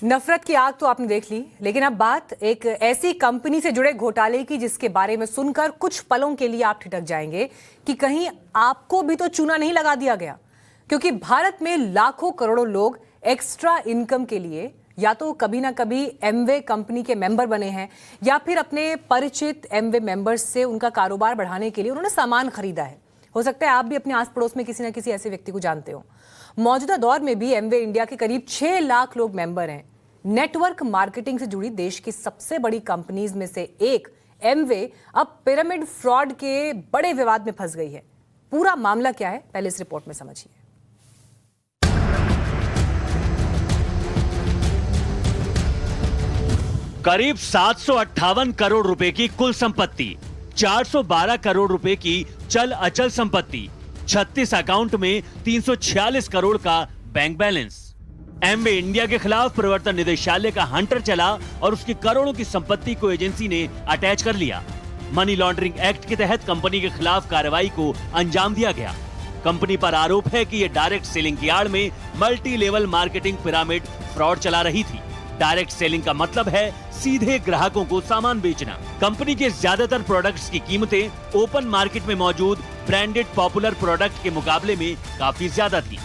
नफरत की आग तो आपने देख ली, लेकिन अब बात एक ऐसी कंपनी से जुड़े घोटाले की जिसके बारे में सुनकर कुछ पलों के लिए आप ठिठक जाएंगे कि कहीं आपको भी तो चूना नहीं लगा दिया गया। क्योंकि भारत में लाखों करोड़ों लोग एक्स्ट्रा इनकम के लिए या तो कभी ना कभी एमवे कंपनी के मेंबर बने हैं या फिर अपने परिचित एमवे मेंबर्स से उनका कारोबार बढ़ाने के लिए उन्होंने सामान खरीदा है। हो सकता है आप भी अपने आस पड़ोस में किसी ना किसी ऐसे व्यक्ति को जानते हो। मौजूदा दौर में भी एमवे इंडिया के करीब 6 लाख लोग मेंबर हैं। नेटवर्क मार्केटिंग से जुड़ी देश की सबसे बड़ी कंपनीज में से एक एमवे अब पिरामिड फ्रॉड के बड़े विवाद में फंस गई है। पूरा मामला क्या है, पहले इस रिपोर्ट में समझिए। करीब 758 करोड़ रुपए की कुल संपत्ति, 412 करोड़ रुपए की चल अचल संपत्ति, 36 अकाउंट में 346 करोड़ का बैंक बैलेंस। एमवे इंडिया के खिलाफ प्रवर्तन निदेशालय का हंटर चला और उसकी करोड़ों की संपत्ति को एजेंसी ने अटैच कर लिया। मनी लॉन्ड्रिंग एक्ट के तहत कंपनी के खिलाफ कार्रवाई को अंजाम दिया गया। कंपनी पर आरोप है कि यह डायरेक्ट सेलिंग की आड़ में multi level marketing pyramid fraud चला रही थी। डायरेक्ट सेलिंग का मतलब है सीधे ग्राहकों को सामान बेचना। कंपनी के ज्यादातर प्रोडक्ट्स की कीमतें ओपन मार्केट में मौजूद ब्रांडेड पॉपुलर प्रोडक्ट के मुकाबले में काफी ज्यादा थी।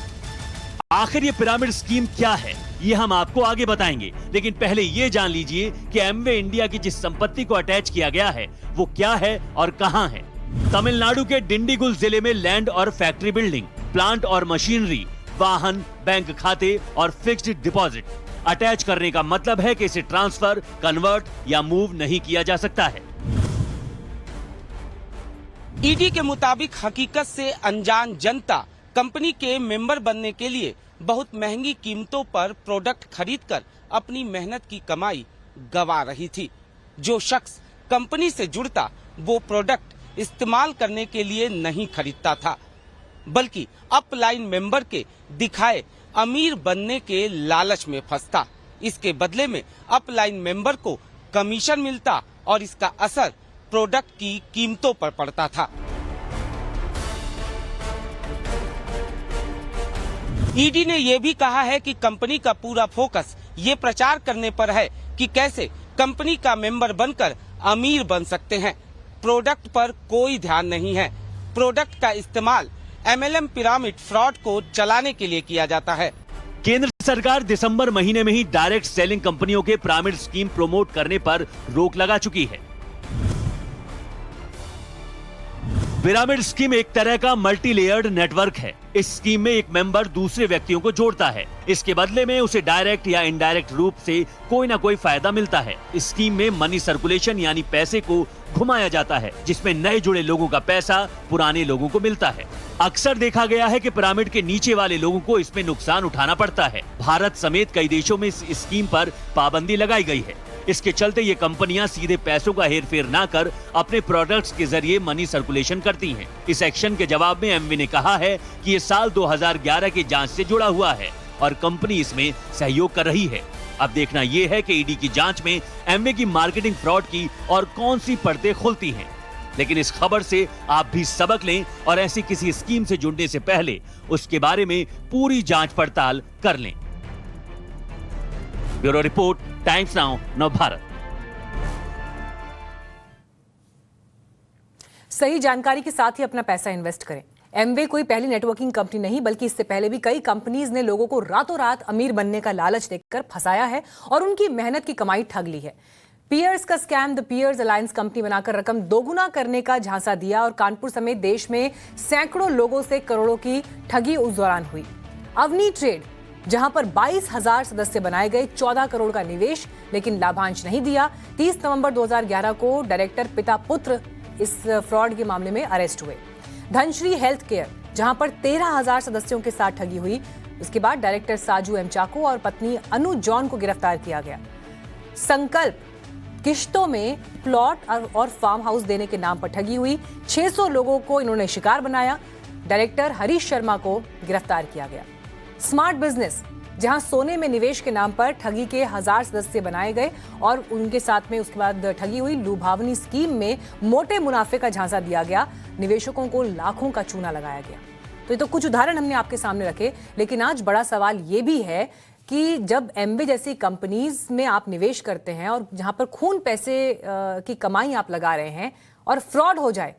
आखिर ये पिरामिड स्कीम क्या है, ये हम आपको आगे बताएंगे, लेकिन पहले ये जान लीजिए कि एमवे इंडिया की जिस संपत्ति को अटैच किया गया है वो क्या है और कहां है। तमिलनाडु के डिंडीगुल जिले में लैंड और फैक्ट्री बिल्डिंग, प्लांट और मशीनरी, वाहन, बैंक खाते और फिक्स्ड डिपॉजिट अटैच करने का मतलब है कि इसे ट्रांसफर, कन्वर्ट या मूव नहीं किया जा सकता है। ईडी के मुताबिक हकीकत से अनजान जनता कंपनी के मेंबर बनने के लिए बहुत महंगी कीमतों पर प्रोडक्ट खरीदकर अपनी मेहनत की कमाई गवा रही थी। जो शख्स कंपनी से जुड़ता वो प्रोडक्ट इस्तेमाल करने के लिए नहीं खरीदता था, बल्कि अपलाइन मेंबर के दिखाए अमीर बनने के लालच में फंसता। इसके बदले में अपलाइन मेंबर को कमीशन मिलता और इसका असर प्रोडक्ट की कीमतों पर पड़ता था। ईडी ने यह भी कहा है कि कंपनी का पूरा फोकस ये प्रचार करने पर है कि कैसे कंपनी का मेंबर बनकर अमीर बन सकते हैं। प्रोडक्ट पर कोई ध्यान नहीं है। प्रोडक्ट का इस्तेमाल एमएलएम पिरामिड फ्रॉड को चलाने के लिए किया जाता है। केंद्र सरकार दिसंबर महीने में ही डायरेक्ट सेलिंग कंपनियों के पिरामिड स्कीम प्रमोट करने पर रोक लगा चुकी है। पिरामिड स्कीम एक तरह का मल्टी लेयर्ड नेटवर्क है। इस स्कीम में एक मेंबर दूसरे व्यक्तियों को जोड़ता है। इसके बदले में उसे डायरेक्ट या इनडायरेक्ट रूप से कोई ना कोई फायदा मिलता है। इस स्कीम में मनी सर्कुलेशन यानी पैसे को घुमाया जाता है, जिसमें नए जुड़े लोगों का पैसा पुराने लोगों को मिलता है। अक्सर देखा गया है कि पिरामिड के नीचे वाले लोगों को इसमें नुकसान उठाना पड़ता है। भारत समेत कई देशों में इस स्कीम पर पाबंदी लगाई गई है। इसके चलते ये कंपनियां सीधे पैसों का हेरफेर ना कर अपने प्रोडक्ट्स के जरिए मनी सर्कुलेशन करती हैं। इस एक्शन के जवाब में एमवे ने कहा है कि ये साल 2011 की जांच से जुड़ा हुआ है और कंपनी इसमें सहयोग कर रही है। अब देखना ये है कि ईडी की जांच में एमवे की मार्केटिंग फ्रॉड की और कौन सी परतें खुलती हैं। लेकिन इस खबर से आप भी सबक लें और ऐसी किसी स्कीम से जुड़ने से पहले उसके बारे में पूरी जांच पड़ताल कर लें। Bureau report, times now, Navbharat. सही जानकारी के साथ ही अपना पैसा इन्वेस्ट करें। एमवे कोई पहली नेटवर्किंग कंपनी नहीं, बल्कि इससे पहले भी कई कंपनीज ने लोगों को रातों रात अमीर बनने का लालच देकर फंसाया है और उनकी मेहनत की कमाई ठग ली है। पियर्स का scam the Pierce alliance company बनाकर रकम दोगुना करने का झांसा दिया और कानपुर समेत देश में सैकड़ों लोगों से करोड़ों की ठगी उस दौरान हुई। अवनी ट्रेड, जहां पर 22,000 सदस्य बनाए गए, 14 करोड़ का निवेश, लेकिन लाभांश नहीं दिया। 30 नवंबर 2011 को डायरेक्टर पिता पुत्र इस फ्रॉड के मामले में अरेस्ट हुए। धनश्री हेल्थ केयर, जहां पर 13,000 सदस्यों के साथ ठगी हुई। उसके बाद डायरेक्टर साजू एम चाको और पत्नी अनु जॉन को गिरफ्तार किया गया। संकल्प, किश्तों में प्लॉट और फार्म हाउस देने के नाम पर ठगी हुई। 600 लोगों को इन्होंने शिकार बनाया। डायरेक्टर हरीश शर्मा को गिरफ्तार किया गया। स्मार्ट बिजनेस, जहां सोने में निवेश के नाम पर ठगी के 1000 सदस्य बनाए गए और उनके साथ में उसके बाद ठगी हुई। लुभावनी स्कीम में मोटे मुनाफे का झांसा दिया गया। निवेशकों को लाखों का चूना लगाया गया। तो ये तो कुछ उदाहरण हमने आपके सामने रखे, लेकिन आज बड़ा सवाल ये भी है कि जब एमवे जैसी कंपनीज में आप निवेश करते हैं और जहां पर खून पैसे की कमाई आप लगा रहे हैं और फ्रॉड हो जाए,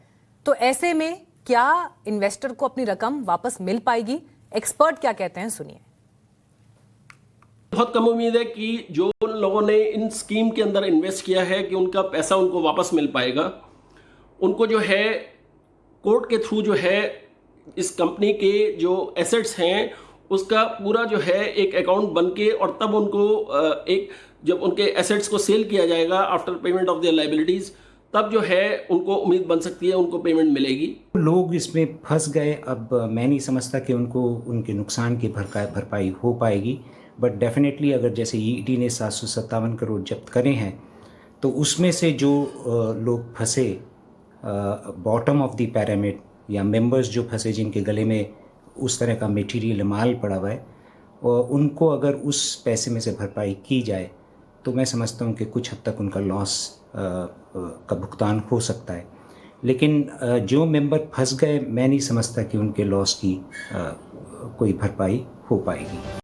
तो ऐसे में क्या इन्वेस्टर को अपनी रकम वापस मिल पाएगी? एक्सपर्ट क्या कहते हैं, सुनिए। बहुत कम उम्मीद है कि जो लोगों ने इन स्कीम के अंदर इन्वेस्ट किया है कि उनका पैसा उनको वापस मिल पाएगा। उनको जो है कोर्ट के थ्रू जो है इस कंपनी के जो एसेट्स हैं उसका पूरा जो है एक अकाउंट बन के, और तब उनको एक जब उनके एसेट्स को सेल किया जाएगा after payment of their liabilities, तब जो है उनको उम्मीद बन सकती है उनको पेमेंट मिलेगी। लोग इसमें फंस गए। अब मैं नहीं समझता कि उनको उनके नुकसान की भरपाई हो पाएगी, बट डेफिनेटली अगर जैसे ईडी ने 757 करोड़ जब्त करे हैं तो उसमें से जो लोग फंसे बॉटम ऑफ द पिरामिड या मेंबर्स जो फंसे जिनके गले में उस तरह का मटेरियल माल पड़ा हुआ है, और उनको अगर उस पैसे में से भरपाई की जाए तो मैं समझता हूँ कि कुछ हद तक उनका लॉस का भुगतान हो सकता है। लेकिन जो मेंबर फंस गए, मैं नहीं समझता कि उनके लॉस की कोई भरपाई हो पाएगी।